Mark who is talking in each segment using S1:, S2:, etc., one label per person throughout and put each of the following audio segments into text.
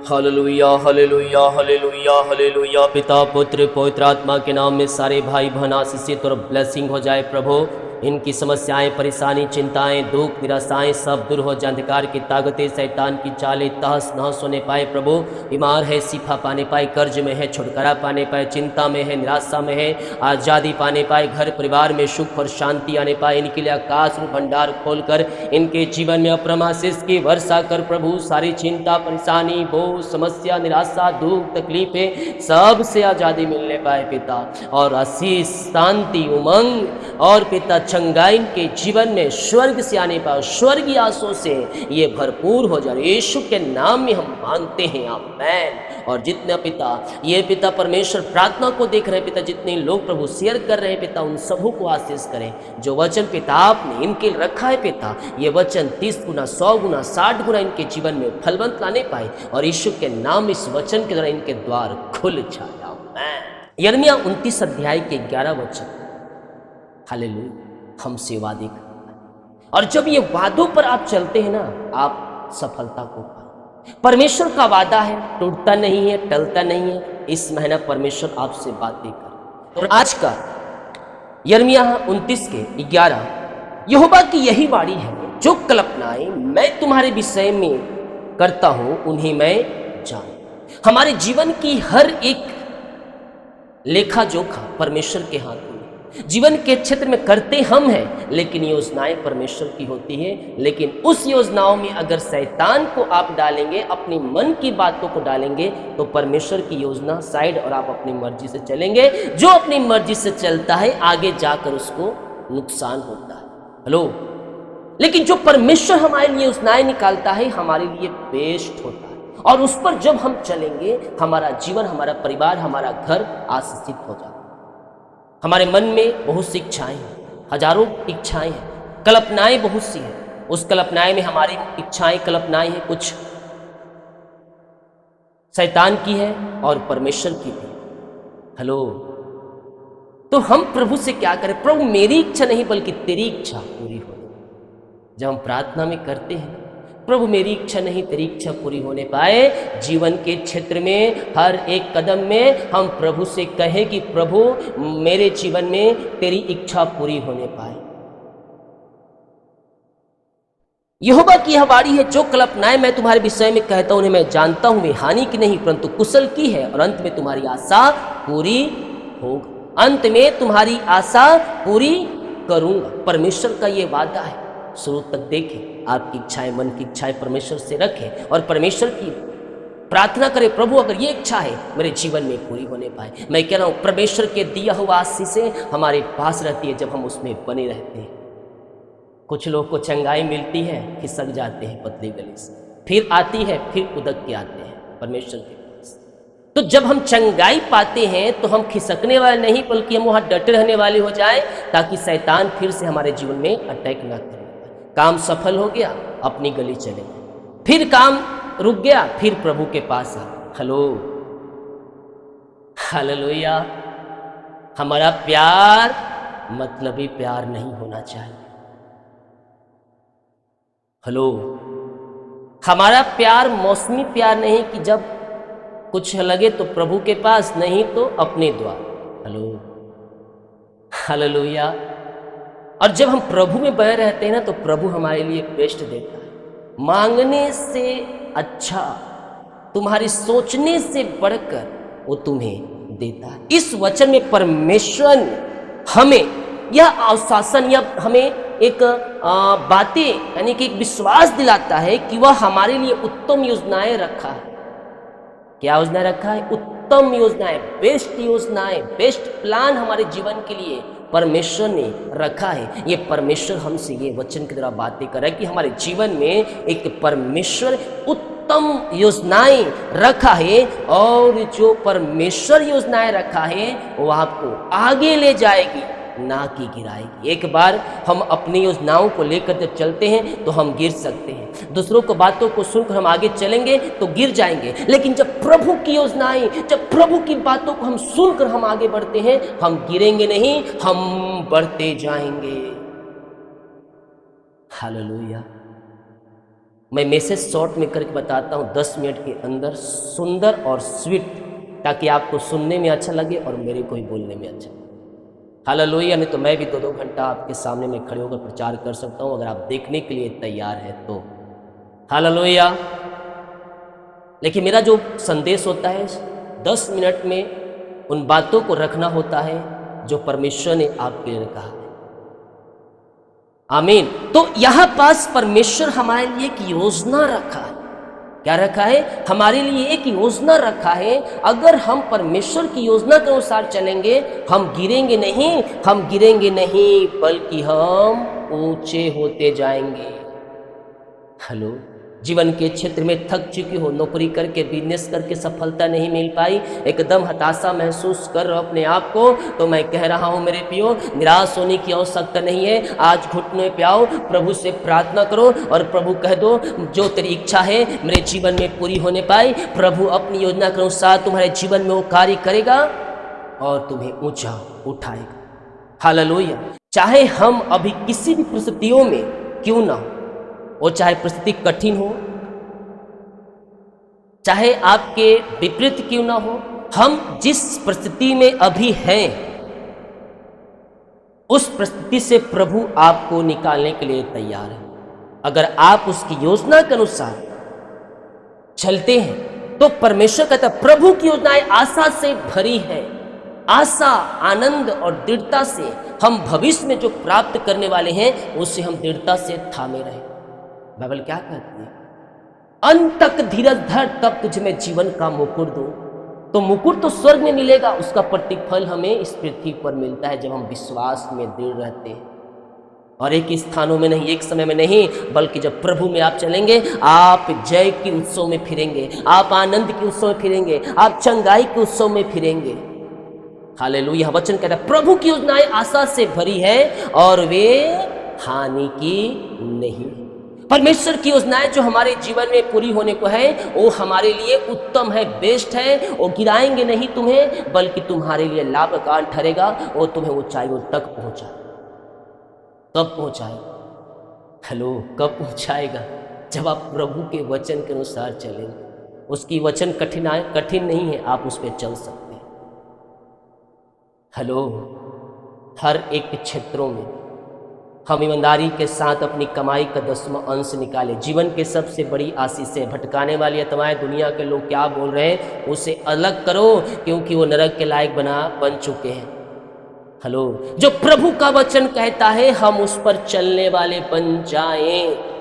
S1: Hallelujah hallelujah hallelujah hallelujah. पिता पुत्र पवित्र आत्मा के नाम में सारे भाई बहन आशीषित और ब्लेसिंग हो जाए प्रभु। इनकी समस्याएं, परेशानी, चिंताएं, दुख, निराशाएं सब दूर हो जाए। अंधकार की ताकतें, शैतान की चालें तहस नहस होने पाए प्रभु। बीमार है शिफा पाने पाए, कर्ज में है छुटकारा पाने पाए, चिंता में है, निराशा में है आज़ादी पाने पाए, घर परिवार में सुख और शांति आने पाए। इनके लिए आकाश रूप भंडार खोलकर इनके जीवन में अप्रमाशीष की वर्षा कर प्रभु। सारी चिंता, परेशानी, बोझ, समस्या, निराशा, दुख, तकलीफें सब से आज़ादी मिलने पाए पिता। और आशीष, शांति, उमंग और पिता चंगाई के जीवन में स्वर्ग से आने पाए, स्वर्गीय आंसू से ये भरपूर हो जाए। यीशु के नाम में हम मांगते हैं, आमीन। और जितने पिता ये पिता परमेश्वर प्रार्थना को देख रहे पिता, जितने लोग प्रभु शेयर कर रहे हैं पिता, उन सबों को आशीष करें। जो वचन पिता आपने इनके लिए रखा है पिता, ये वचन 30 गुना, 100 गुना, 60 गुना इनके जीवन में फलवंत लाने पाए। और यीशु के नाम इस वचन के द्वारा इनके द्वार खुल जाए, आमीन। यिर्मयाह 29 अध्याय के 11 वचन, हालेलुया, हमसे वादे कर। और जब ये वादों पर आप चलते हैं ना, आप सफलता को पाए। परमेश्वर का वादा है, टूटता नहीं है, टलता नहीं है। इस महीना परमेश्वर आपसे बातें कर। और आज का यिर्मयाह 29 के 11, यहोवा की यही वाणी है, जो कल्पनाएं मैं तुम्हारे विषय में करता हूं उन्हें मैं जानता। हमारे जीवन की हर एक लेखा जोखा परमेश्वर के हाथ में। जीवन के क्षेत्र में करते हम हैं, लेकिन योजनाएं परमेश्वर की होती है। लेकिन उस योजनाओं में अगर शैतान को आप डालेंगे, अपनी मन की बातों को डालेंगे, तो परमेश्वर की योजना साइड और आप अपनी मर्जी से चलेंगे। जो अपनी मर्जी से चलता है आगे जाकर उसको नुकसान होता है। हेलो, लेकिन जो परमेश्वर हमारे लिए योजनाएं निकालता है, हमारे लिए बेस्ट होता है। और उस पर जब हम चलेंगे, हमारा जीवन, हमारा परिवार, हमारा घर आशीषित हो जाता है। हमारे मन में बहुत सी इच्छाएं हैं, हजारों इच्छाएं हैं, कल्पनाएं बहुत सी हैं। उस कल्पनाएं में हमारी इच्छाएं, कल्पनाएं हैं, कुछ शैतान की है और परमेश्वर की भी। हेलो, तो हम प्रभु से क्या करें? प्रभु मेरी इच्छा नहीं बल्कि तेरी इच्छा पूरी हो। जब हम प्रार्थना में करते हैं, प्रभु मेरी इच्छा नहीं तेरी इच्छा पूरी होने पाए, जीवन के क्षेत्र में हर एक कदम में हम प्रभु से कहें कि प्रभु मेरे जीवन में तेरी इच्छा पूरी होने पाए। यहोवा की यह वाणी है, जो कल्पनाएं मैं तुम्हारे विषय में कहता हूं उन्हें मैं जानता हूं। वे हानि की नहीं परंतु कुशल की है, और अंत में तुम्हारी आशा पूरी होगी। अंत में तुम्हारी आशा पूरी करूंगा। परमेश्वर का ये वादा है। शुरू तक देखें, आपकी इच्छाएं, मन की इच्छाएं परमेश्वर से रखें और परमेश्वर की प्रार्थना करें, प्रभु अगर ये इच्छा है मेरे जीवन में पूरी होने पाए। मैं कह रहा हूं, परमेश्वर के दिया हुआ आशीषें हमारे पास रहती है जब हम उसमें बने रहते हैं। कुछ लोग को चंगाई मिलती है, खिसक जाते हैं पतली गली से, फिर आती है, फिर उदक के आते हैं परमेश्वर के पास। तो जब हम चंगाई पाते हैं तो हम खिसकने वाले नहीं, बल्कि हम वहां डटे रहने वाले हो जाए, ताकि शैतान फिर से हमारे जीवन में अटैक ना करे। काम सफल हो गया, अपनी गली चले गए, फिर काम रुक गया, फिर प्रभु के पास आ। Hello, hallelujah. हमारा प्यार मतलबी प्यार नहीं होना चाहिए। हेलो, हमारा प्यार मौसमी प्यार नहीं कि जब कुछ लगे तो प्रभु के पास, नहीं तो अपने द्वार। Hello, hallelujah. और जब हम प्रभु में बने रहते हैं ना, तो प्रभु हमारे लिए बेस्ट देता है। मांगने से अच्छा, तुम्हारी सोचने से बढ़कर वो तुम्हें देता है। इस वचन में परमेश्वर हमें यह आश्वासन या हमें एक बातें यानी कि एक विश्वास दिलाता है कि वह हमारे लिए उत्तम योजनाएं रखा है। क्या योजना रखा है? उत्तम योजनाएं, बेस्ट योजनाएं, बेस्ट प्लान हमारे जीवन के लिए परमेश्वर ने रखा है। ये परमेश्वर हमसे ये वचन की तरह बातें कर रहा है कि हमारे जीवन में एक परमेश्वर उत्तम योजनाएं रखा है, और जो परमेश्वर योजनाएं रखा है वो आपको आगे ले जाएगी, ना कि गिराएगी। एक बार हम अपनी योजनाओं को लेकर जब चलते हैं तो हम गिर सकते हैं, दूसरों को बातों को सुनकर हम आगे चलेंगे तो गिर जाएंगे। लेकिन जब प्रभु की योजनाएं, जब प्रभु की बातों को हम सुनकर हम आगे बढ़ते हैं, हम गिरेंगे नहीं, हम बढ़ते जाएंगे। हालेलुया। मैं मैसेज शॉर्ट में करके बताता हूँ 10 मिनट के अंदर, सुंदर और स्वीट, ताकि आपको सुनने में अच्छा लगे और मेरे को ही बोलने में अच्छा लगे। हालेलुया। नहीं तो मैं भी 2-2 घंटा आपके सामने में खड़े होकर प्रचार कर सकता हूँ, अगर आप देखने के लिए तैयार हैं तो। हालेलुया। लेकिन मेरा जो संदेश होता है 10 मिनट में उन बातों को रखना होता है जो परमेश्वर ने आपके लिए कहा है। आमीन। तो यहां पास परमेश्वर हमारे लिए एक योजना रखा है। क्या रखा है? हमारे लिए एक योजना रखा है। अगर हम परमेश्वर की योजना के अनुसार चलेंगे, हम गिरेंगे नहीं, बल्कि हम ऊंचे होते जाएंगे। हेलो, जीवन के क्षेत्र में थक चुकी हो, नौकरी करके बिजनेस करके सफलता नहीं मिल पाई, एकदम हताशा महसूस कर रहे हो अपने आप को, तो मैं कह रहा हूं मेरे प्रियो, निराश होने की आवश्यकता नहीं है। आज घुटने पे आओ, प्रभु से प्रार्थना करो और प्रभु कह दो जो तेरी इच्छा है मेरे जीवन में पूरी होने पाए। प्रभु अपनी योजना के अनुसार तुम्हारे जीवन में वो कार्य करेगा और तुम्हें ऊंचा उठाएगा। हालेलुया। चाहे हम अभी किसी भी परिस्थितियों में क्यों ना हो, वो चाहे परिस्थिति कठिन हो, चाहे आपके विपरीत क्यों ना हो, हम जिस परिस्थिति में अभी हैं उस परिस्थिति से प्रभु आपको निकालने के लिए तैयार है। अगर आप उसकी योजना के अनुसार चलते हैं तो परमेश्वर कहता है प्रभु की योजनाएं आशा से भरी है। आशा, आनंद और दृढ़ता से हम भविष्य में जो प्राप्त करने वाले हैं उसे हम दृढ़ता से थामे रहे। बाइबल क्या कहती है? अंत तक धीरज धर, तब तुझे मैं जीवन का मुकुट दूं। तो मुकुट तो स्वर्ग में मिलेगा, उसका प्रतिफल हमें इस पृथ्वी पर मिलता है जब हम विश्वास में दृढ़ रहते हैं। और एक ही स्थानों में नहीं, एक समय में नहीं, बल्कि जब प्रभु में आप चलेंगे, आप जय के उत्सव में फिरेंगे, आप आनंद के उत्सव में फिरेंगे, आप चंगाई के उत्सव में फिरेंगे। हालेलुया। वचन कहता है प्रभु की योजनाएं आशा से भरी है और वे हानि की नहीं। परमेश्वर की योजनाएं जो हमारे जीवन में पूरी होने को है वो हमारे लिए उत्तम है, बेस्ट है। वो गिराएंगे नहीं तुम्हें, बल्कि तुम्हारे लिए लाभकारी ठहरेगा। वो तुम्हें ऊंचाइयों तक पहुंचाए। कब पहुंचाएगा? हेलो, कब पहुंचाएगा? जब आप प्रभु के वचन के अनुसार चलेंगे। उसकी वचन कठिन नहीं है, आप उस पर चल सकते हैं। हेलो, हर एक क्षेत्रों में हम ईमानदारी के साथ अपनी कमाई का 10वां अंश निकालें। जीवन के सबसे बड़ी आशीष से भटकाने वाली अथवाएं दुनिया के लोग क्या बोल रहे हैं उसे अलग करो, क्योंकि वो नरक के लायक बन चुके हैं। हेलो, जो प्रभु का वचन कहता है हम उस पर चलने वाले बन जाएं।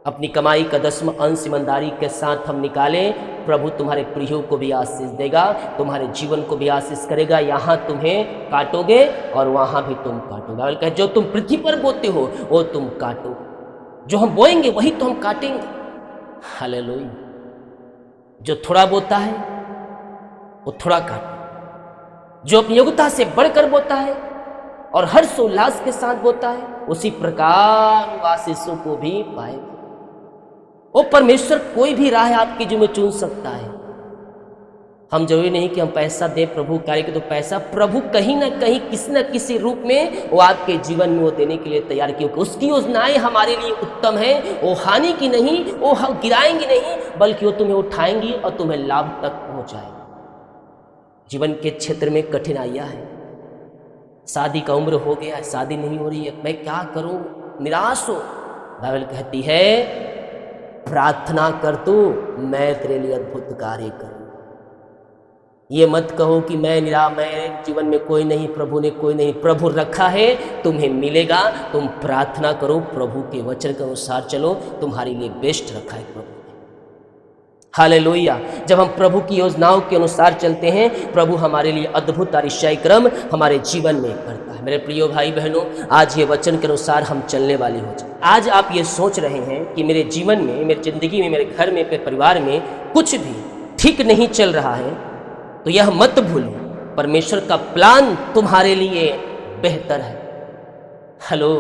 S1: अपनी कमाई का 10वां अंश ईमानदारी के साथ हम निकालें। प्रभु तुम्हारे प्रियों को भी आशीष देगा, तुम्हारे जीवन को भी आशीष करेगा। यहाँ तुम्हें काटोगे और वहाँ भी तुम काटोगे। बाइबल कहे जो तुम पृथ्वी पर बोते हो वो तुम काटोगे, जो हम बोएंगे वही तो हम काटेंगे। हालेलुया। जो थोड़ा बोता है वो थोड़ा काटे, जो अपनी योग्यता से बढ़कर बोता है और हर्षोल्लास के साथ बोता है उसी प्रकार आशीषों को भी पाएगा। वो परमेश्वर कोई भी राह आपकी जो में चुन सकता है। हम जरूरी नहीं कि हम पैसा दे प्रभु कार्य के, तो पैसा प्रभु कहीं ना कहीं किसी न किसी रूप में वो आपके जीवन में वो देने के लिए तैयार, क्योंकि उसकी योजनाएं हमारे लिए उत्तम है। वो हानि की नहीं, वो गिराएंगी नहीं, बल्कि वो तुम्हें उठाएंगी और तुम्हें लाभ तक पहुंचाएंगी। जीवन के क्षेत्र में कठिनाइयां है, शादी का उम्र हो गया, शादी नहीं हो रही है, मैं क्या करूं, निराश हो। बाइबल कहती है प्रार्थना कर तू, मैं तेरे लिए अद्भुत कार्य करूं। ये मत कहो कि मैं जीवन में कोई नहीं, प्रभु ने कोई नहीं। प्रभु रखा है, तुम्हें मिलेगा। तुम प्रार्थना करो, प्रभु के वचन के अनुसार चलो, तुम्हारे लिए बेस्ट रखा है प्रभु। हालेलुया। जब हम प्रभु की योजनाओं के अनुसार चलते हैं, प्रभु हमारे लिए अद्भुत आशीषाई क्रम हमारे जीवन में करता है। मेरे प्रिय भाई बहनों, आज ये वचन के अनुसार हम चलने वाले हो जाए। आज आप ये सोच रहे हैं कि मेरे जीवन में, मेरी जिंदगी में, मेरे घर में, मेरे परिवार में कुछ भी ठीक नहीं चल रहा है, तो यह मत भूलो परमेश्वर का प्लान तुम्हारे लिए बेहतर है। हेलो,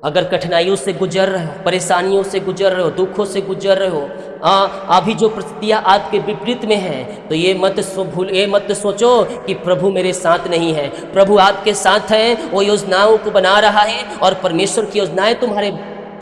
S1: अगर कठिनाइयों से गुजर रहे हो, परेशानियों से गुजर रहे हो, दुखों से गुजर रहे हो, अभी जो परिस्थितियां आपके विपरीत में है, तो ये मत सोचो कि प्रभु मेरे साथ नहीं है। प्रभु आपके साथ है, वो योजनाओं को बना रहा है और परमेश्वर की योजनाएं तुम्हारे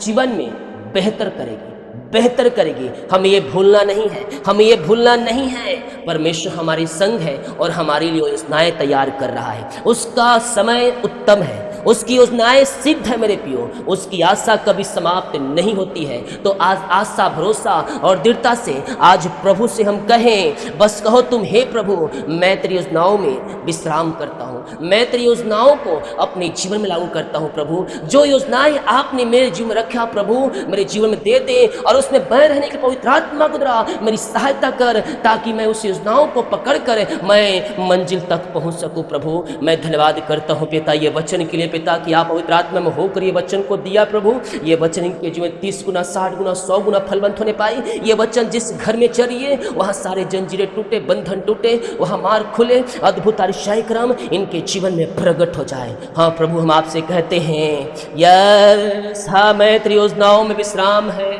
S1: जीवन में बेहतर करेगी, बेहतर करेगी। हमें ये भूलना नहीं है, हमें ये भूलना नहीं है। परमेश्वर हमारे संग है और हमारे लिए योजनाएं तैयार कर रहा है। उसका समय उत्तम है, उसकी योजनाएं सिद्ध है मेरे पियो। उसकी आशा कभी समाप्त नहीं होती है। तो आज आशा, भरोसा और दृढ़ता से आज प्रभु से हम कहें, बस कहो तुम, हे प्रभु मैं तेरी योजनाओं में विश्राम करता हूँ, मैं तेरी योजनाओं को अपने जीवन में लागू करता हूँ। प्रभु जो योजनाएं आपने मेरे जीवन में रखा प्रभु मेरे जीवन में दे दे, और उसमें बने रहने के पवित्र आत्मा को द्वारा मेरी सहायता कर, ताकि मैं उस योजनाओं को पकड़ कर मैं मंजिल तक पहुँच सकूँ। प्रभु मैं धन्यवाद करता हूँ पिता ये वचन के लिए पिता, कि आप पवित्र आत्मा में होकर ये वचन को दिया प्रभु। ये वचन के जीवन 30 गुना, 60 गुना, 100 गुना फलवंत होने पाए। ये वचन जिस घर में चलिए वहाँ सारे जंजीरें टूटे, बंधन टूटे, वहाँ मार्ग खुले, अद्भुत आश्चर्य क्रम इनके जीवन में प्रकट हो जाए। हाँ प्रभु हम आपसे कहते हैं यस, हाँ मैं तेरी योजनाओं में विश्राम है,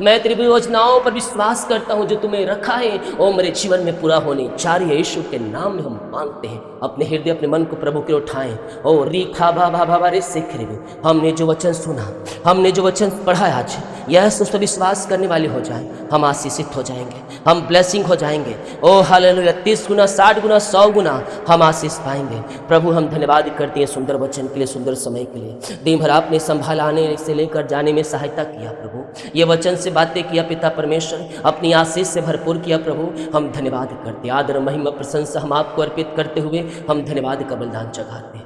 S1: मैं तेरी योजनाओं पर विश्वास करता हूँ। जो तुम्हें रखा है वो मेरे जीवन में पूरा होने जा रही है। यीशु के नाम में हम मांगते हैं। अपने हृदय, अपने मन को प्रभु के उठाएं। ओ रीखा भा भा भा रे सिख रे, हमने जो वचन सुना, हमने जो वचन पढ़ा आज, यह उस पर विश्वास करने वाले हो जाए, हम आशीषित हो जाएंगे, हम ब्लेसिंग हो जाएंगे। ओ हालेलुया, 30 गुना, 60 गुना, 100 गुना हम आशीष पाएंगे। प्रभु हम धन्यवाद करते हैं सुंदर वचन के लिए, सुंदर समय के लिए। दिन भर आपने संभालाने से लेकर जाने में सहायता किया प्रभु, ये वचन से बातें किया पिता परमेश्वर, अपनी आशीष से भरपूर किया प्रभु। हम धन्यवाद करते, आदर महिमा प्रशंसा हम आपको अर्पित करते हुए हम धन्यवाद का बलिदान चढ़ाते हैं।